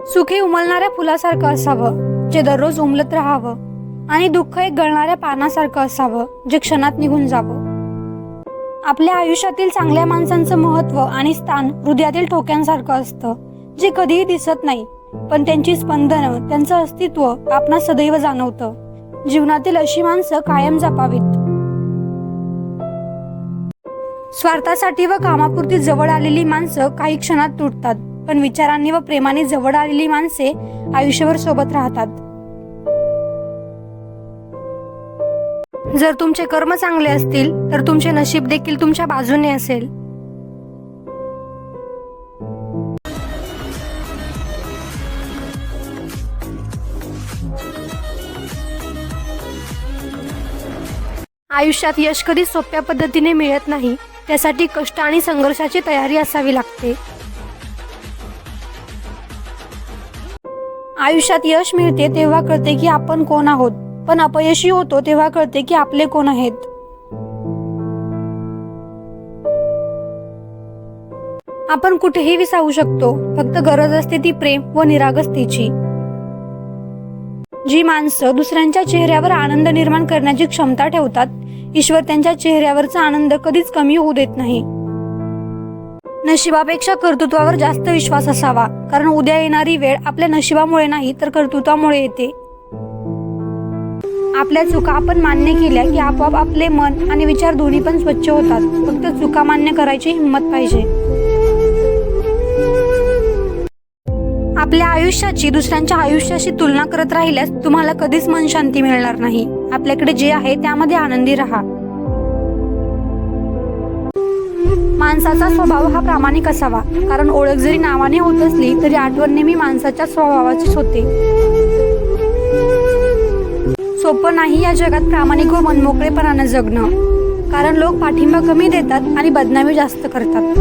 सुख हे उमलणाऱ्या फुलासारखं असावं जे दररोज उमलत राहावं आणि दुःख एक गळणाऱ्या पानासारखं असावं जे क्षणात निघून जावं. आपल्या आयुष्यातील चांगल्या माणसांचं महत्त्व आणि स्थान हृदयातील ठोक्यांसारखं असतं जे कधीही दिसत नाही, पण त्यांची स्पंदनं, त्यांचं अस्तित्व आपणास सदैव जाणवतं. जीवनातील अशी माणसं कायम जपावीत. स्वार्थासाठी व कामापुरती जवळ आलेली माणसं काही क्षणात तुटतात, पण विचारांनी व प्रेमाने जवळ आलेली माणसे आयुष्यभर सोबत राहतात. जर तुमचे कर्म चांगले असतील तर तुमचे नशीब देखील तुमच्या बाजूने असेल. आयुष्यात यश कधी सोप्या पद्धतीने मिळत नाही, त्यासाठी कष्ट आणि संघर्षाची तयारी असावी लागते. आयुष्यात यश मिळते तेव्हा कळते की आपण कोण आहोत, पण अपयशी होतो तेव्हा कळते की आपले कोण आहेत. आपण कुठेही विसावू शकतो, फक्त गरज असते ती प्रेम व निरागसतेची. जी माणसं दुसऱ्यांच्या चेहऱ्यावर आनंद निर्माण करण्याची क्षमता ठेवतात, ईश्वर त्यांच्या चेहऱ्यावरचा आनंद कधीच कमी होऊ देत नाही. नशिबापेक्षा कर्तृत्वावर जास्त विश्वास असावा, कारण उद्या येणारी वेळ आपल्या नशिबामुळे नाही तर कर्तृत्वामुळे येते. आपल्या चुका आपण मान्य केल्या की आपोआप आपले मन आणि विचार दोन्ही पण स्वच्छ होतात. फक्त चुका मान्य करायची हिंमत पाहिजे. आपल्या आयुष्याची दुसऱ्यांच्या आयुष्याशी तुलना करत राहिल्यास तुम्हाला कधीच मन शांती मिळणार नाही. आपल्याकडे जे आहे त्यामध्ये आनंदी राहा. माणसाचा स्वभाव हा प्रामाणिक असावा, कारण ओळख जरी नावाने होत असली तरी आठवण नेहमी माणसाच्या स्वभावाचीच होते. सोपं नाही या जगात प्रामाणिक व मनमोकळेपणानं जगणं, कारण लोक पाठिंबा कमी देतात आणि बदनामी जास्त करतात.